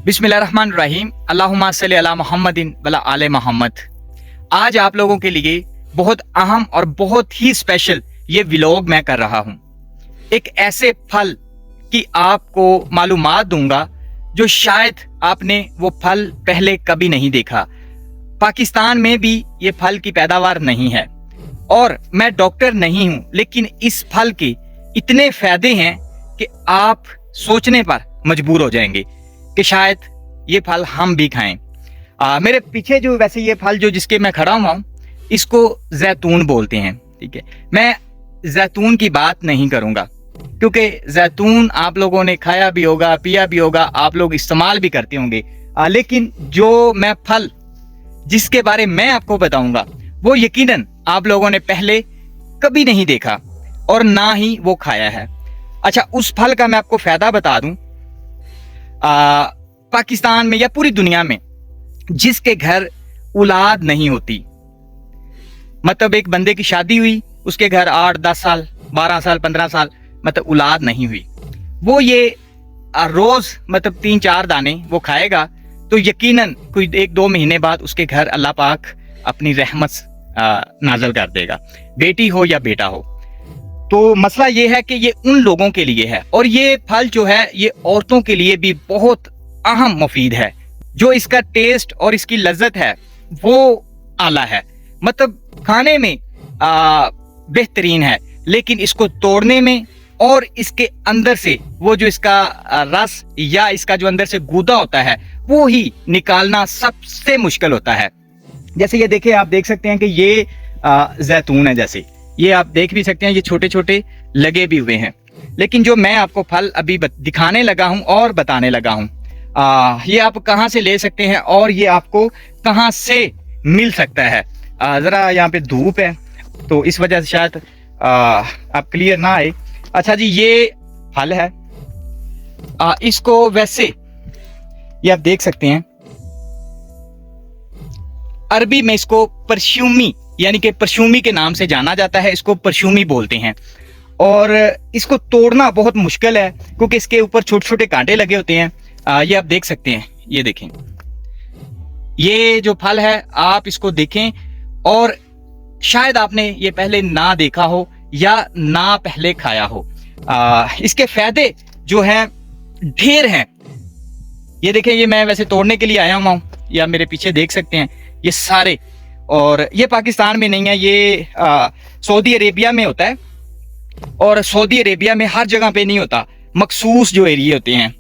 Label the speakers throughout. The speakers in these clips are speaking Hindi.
Speaker 1: बिस्मिल्लाहिर्रहमानिर्रहीम। अल्लाहुम्मा सल्ली अला मुहम्मदिन वला आले मोहम्मद। आज आप लोगों के लिए बहुत अहम और बहुत ही स्पेशल ये व्लॉग मैं कर रहा हूँ। एक ऐसे फल की आपको मालूमात दूंगा जो शायद आपने वो फल पहले कभी नहीं देखा। पाकिस्तान में भी ये फल की पैदावार नहीं है और मैं डॉक्टर नहीं हूँ, लेकिन इस फल के इतने फायदे हैं कि आप सोचने पर मजबूर हो जाएंगे कि शायद ये फल हम भी खाएं। मेरे पीछे जो वैसे ये फल जो जिसके मैं खड़ा हुआ हूँ इसको जैतून बोलते हैं। ठीक है, मैं जैतून की बात नहीं करूँगा क्योंकि जैतून आप लोगों ने खाया भी होगा, पिया भी होगा, आप लोग इस्तेमाल भी करते होंगे। लेकिन जो मैं फल जिसके बारे में आपको बताऊंगा वो यकीनन आप लोगों ने पहले कभी नहीं देखा और ना ही वो खाया है। अच्छा, उस फल का मैं आपको फायदा बता दूं। पाकिस्तान में या पूरी दुनिया में जिसके घर औलाद नहीं होती, मतलब एक बंदे की शादी हुई, उसके घर 8, 10 साल, 12 साल, 15 साल मतलब औलाद नहीं हुई, वो ये रोज मतलब 3-4 दाने वो खाएगा तो यकीनन कोई 1-2 महीने बाद उसके घर अल्लाह पाक अपनी रहमत नाजल कर देगा, बेटी हो या बेटा हो। तो मसला ये है कि ये उन लोगों के लिए है और ये फल जो है ये औरतों के लिए भी बहुत अहम मुफीद है। जो इसका टेस्ट और इसकी लज्जत है वो आला है, मतलब खाने में बेहतरीन है, लेकिन इसको तोड़ने में और इसके अंदर से वो जो इसका रस या इसका जो अंदर से गूदा होता है वो ही निकालना सबसे मुश्किल होता है। जैसे ये देखिए, आप देख सकते हैं कि ये जैतून है, जैसे ये आप देख भी सकते हैं, ये छोटे छोटे लगे भी हुए हैं। लेकिन जो मैं आपको फल अभी दिखाने लगा हूं और बताने लगा हूं, ये आप कहां से ले सकते हैं और ये आपको कहां से मिल सकता है। जरा यहाँ पे धूप है तो इस वजह से शायद आप क्लियर ना आए। अच्छा जी, ये फल है, इसको वैसे ये आप देख सकते हैं, अरबी में इसको परश्यूमी यानी कि परशूमी के नाम से जाना जाता है, इसको परशूमी बोलते हैं। और इसको तोड़ना बहुत मुश्किल है क्योंकि इसके ऊपर छोटे छोटे कांटे लगे होते हैं। ये आप देख सकते हैं, ये देखें, ये जो फल है आप इसको देखें और शायद आपने ये पहले ना देखा हो या ना पहले खाया हो। इसके फायदे जो हैं ढेर हैं। ये देखें, ये मैं वैसे तोड़ने के लिए आया हुआ हूँ, या मेरे पीछे देख सकते हैं ये सारे, और ये पाकिस्तान में नहीं है, ये सऊदी अरेबिया में होता है और सऊदी अरेबिया में हर जगह पे नहीं होता, मखसूस जो एरिया होते हैं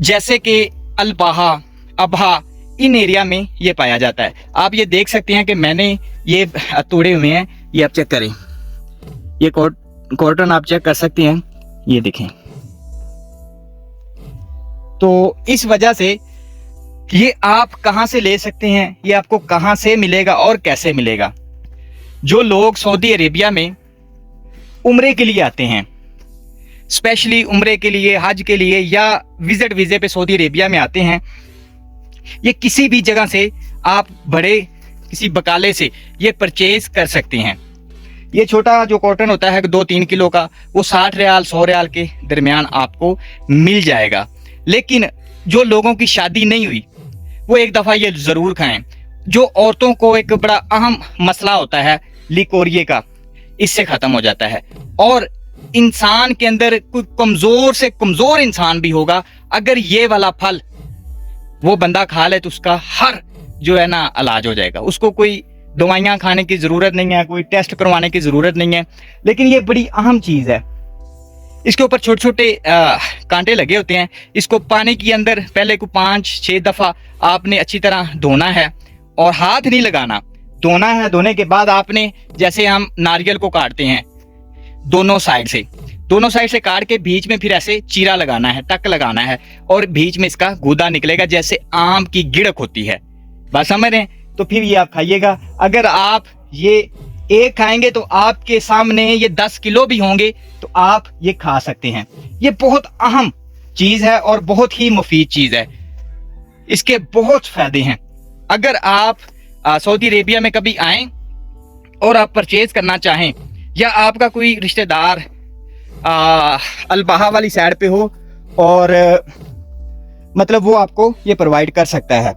Speaker 1: जैसे कि अल-बाहा, अबहा, इन एरिया में ये पाया जाता है। आप ये देख सकते हैं कि मैंने ये तोड़े हुए हैं, ये आप चेक करें, ये कॉटन आप चेक कर सकते हैं, ये देखें। तो इस वजह से ये आप कहां से ले सकते हैं, ये आपको कहां से मिलेगा और कैसे मिलेगा। जो लोग सऊदी अरेबिया में उम्रे के लिए आते हैं, स्पेशली उम्रे के लिए, हज के लिए या विजिट वीजे पे सऊदी अरेबिया में आते हैं, ये किसी भी जगह से आप बड़े किसी बकाले से ये परचेज कर सकते हैं। ये छोटा जो कॉटन होता है 2-3 किलो का, वो 60 रियाल 100 रियाल के दरमियान आपको मिल जाएगा। लेकिन जो लोगों की शादी नहीं हुई वो एक दफ़ा ये ज़रूर खाएं। जो औरतों को एक बड़ा अहम मसला होता है लिकोरिए का, इससे ख़त्म हो जाता है। और इंसान के अंदर कोई कमज़ोर से कमज़ोर इंसान भी होगा, अगर ये वाला फल वो बंदा खा ले तो उसका हर जो है ना इलाज हो जाएगा। उसको कोई दवाइयाँ खाने की ज़रूरत नहीं है, कोई टेस्ट करवाने की ज़रूरत नहीं है। लेकिन ये बड़ी अहम चीज़ है। इसके ऊपर छोटे छोटे कांटे लगे होते हैं। इसको पानी के अंदर पहले को 5-6 दफ़ा आपने अच्छी तरह धोना है और हाथ नहीं लगाना, धोना है। धोने के बाद आपने, जैसे हम नारियल को काटते हैं दोनों साइड से काट के बीच में फिर ऐसे चीरा लगाना है, टक लगाना है और बीच में इसका गूदा निकलेगा जैसे आम की गिड़क होती है, बात समझ रहे हैं। तो फिर ये आप खाइएगा। अगर आप ये एक खाएंगे तो आपके सामने ये 10 किलो भी होंगे तो आप ये खा सकते हैं। ये बहुत अहम चीज़ है और बहुत ही मुफीद चीज़ है। इसके बहुत फायदे हैं। अगर आप सऊदी अरेबिया में कभी आएं और आप परचेज करना चाहें, या आपका कोई रिश्तेदार अल-बाहा वाली साइड पे हो और मतलब वो आपको ये प्रोवाइड कर सकता है।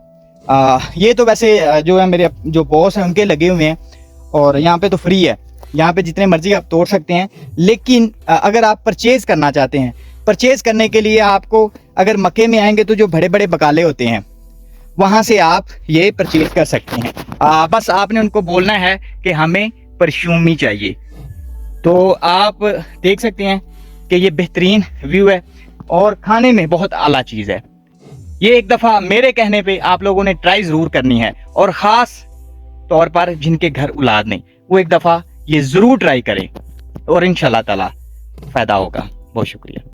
Speaker 1: ये तो वैसे जो है मेरे जो बॉस हैं उनके लगे हुए हैं, और यहाँ पे तो फ्री है, यहाँ पे जितने मर्जी आप तोड़ सकते हैं। लेकिन अगर आप परचेज करना चाहते हैं, परचेज करने के लिए आपको अगर मक्के में आएंगे तो जो बड़े बड़े बकाले होते हैं वहाँ से आप ये परचेज कर सकते हैं। बस आपने उनको बोलना है कि हमें परफ्यूमी चाहिए। तो आप देख सकते हैं कि ये बेहतरीन व्यू है और खाने में बहुत आला चीज़ है। ये एक दफ़ा मेरे कहने पे आप लोगों ने ट्राई ज़रूर करनी है, और ख़ास तौर पर जिनके घर औलाद नहीं, वो एक दफ़ा ये ज़रूर ट्राई करें और इंशाल्लाह ताला फ़ायदा होगा। बहुत शुक्रिया।